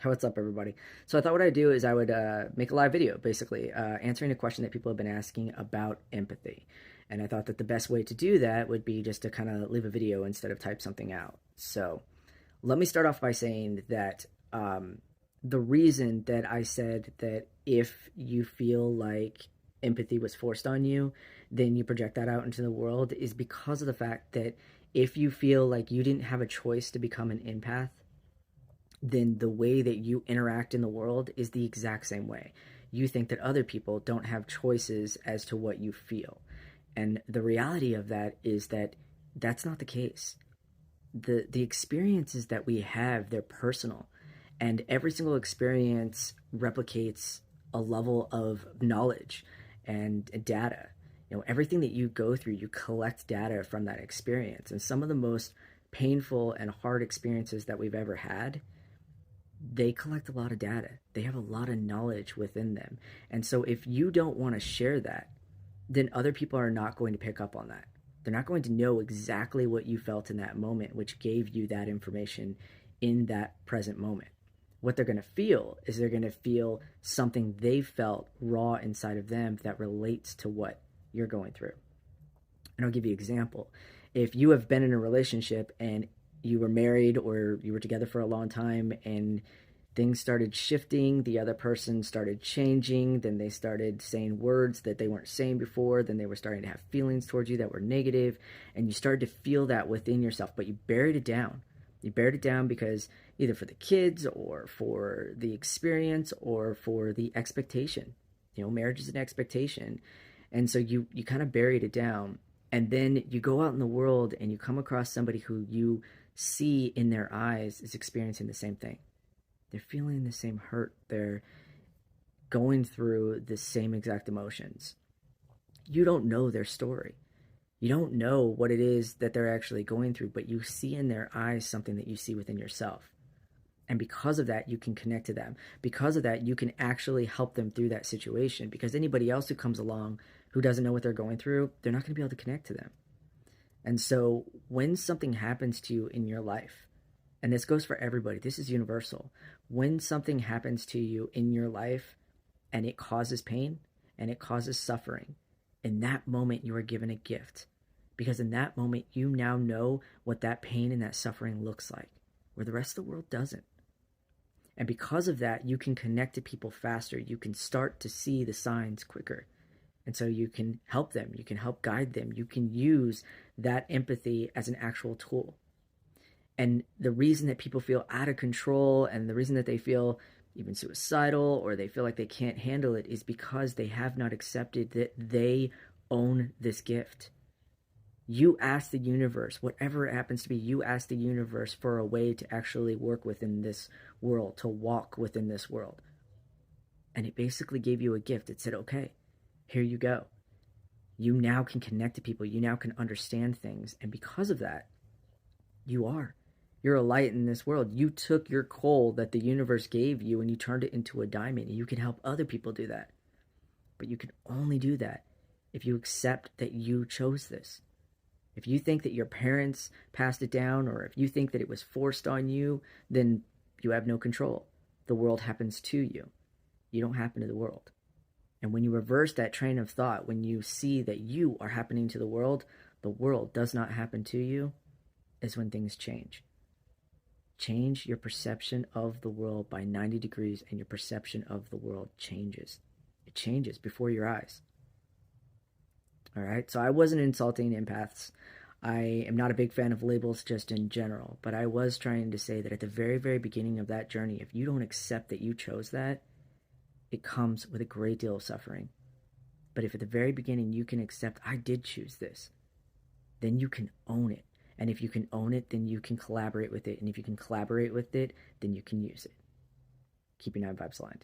What's up, everybody? So I thought what I'd do is I would make a live video, basically answering a question that people have been asking about empathy. And I thought that the best way to do that would be just to kind of leave a video instead of type something out. So let me start off by saying that the reason that I said that if you feel like empathy was forced on you, then you project that out into the world is because of the fact that if you feel like you didn't have a choice to become an empath, then the way that you interact in the world is the exact same way. You think that other people don't have choices as to what you feel. And the reality of that is that that's not the case. The experiences that we have, they're personal. And every single experience replicates a level of knowledge and data. You know, everything that you go through, you collect data from that experience. And some of the most painful and hard experiences that we've ever had, they collect a lot of data. They have a lot of knowledge within them. And so if you don't want to share that, then other people are not going to pick up on that. They're not going to know exactly what you felt in that moment, which gave you that information in that present moment. What they're going to feel is they're going to feel something they felt raw inside of them that relates to what you're going through. And I'll give you an example. If you have been in a relationship and you were married or you were together for a long time and things started shifting, the other person started changing, then they started saying words that they weren't saying before, then they were starting to have feelings towards you that were negative, and you started to feel that within yourself, but you buried it down. You buried it down because either for the kids or for the experience or for the expectation. You know, marriage is an expectation. And so you kind of buried it down. And then you go out in the world and you come across somebody who you see in their eyes is experiencing the same thing. They're feeling the same hurt. They're going through the same exact emotions. You don't know their story. You don't know what it is that they're actually going through, but you see in their eyes something that you see within yourself. And because of that, you can connect to them. Because of that, you can actually help them through that situation. Because anybody else who comes along who doesn't know what they're going through, they're not going to be able to connect to them. And so when something happens to you in your life, and this goes for everybody, this is universal. When something happens to you in your life and it causes pain and it causes suffering, in that moment you are given a gift. Because in that moment you now know what that pain and that suffering looks like, where the rest of the world doesn't. And because of that, you can connect to people faster. You can start to see the signs quicker. And so you can help them. You can help guide them. You can use that empathy as an actual tool. And the reason that people feel out of control and the reason that they feel even suicidal or they feel like they can't handle it is because they have not accepted that they own this gift. You ask the universe, whatever it happens to be, you ask the universe for a way to actually work within this world, to walk within this world. And it basically gave you a gift. It said, okay, here you go. You now can connect to people. You now can understand things. And because of that, you are. You're a light in this world. You took your coal that the universe gave you and you turned it into a diamond. And you can help other people do that. But you can only do that if you accept that you chose this. If you think that your parents passed it down, or if you think that it was forced on you, then you have no control. The world happens to you. You don't happen to the world. And when you reverse that train of thought, when you see that you are happening to the world does not happen to you, is when things change. Change your perception of the world by 90 degrees, and your perception of the world changes. It changes before your eyes. All right, so I wasn't insulting empaths. I am not a big fan of labels just in general, but I was trying to say that at the very, very beginning of that journey, if you don't accept that you chose that, it comes with a great deal of suffering. But if at the very beginning you can accept, I did choose this, then you can own it. And if you can own it, then you can collaborate with it. And if you can collaborate with it, then you can use it. Keep your 9 vibes aligned.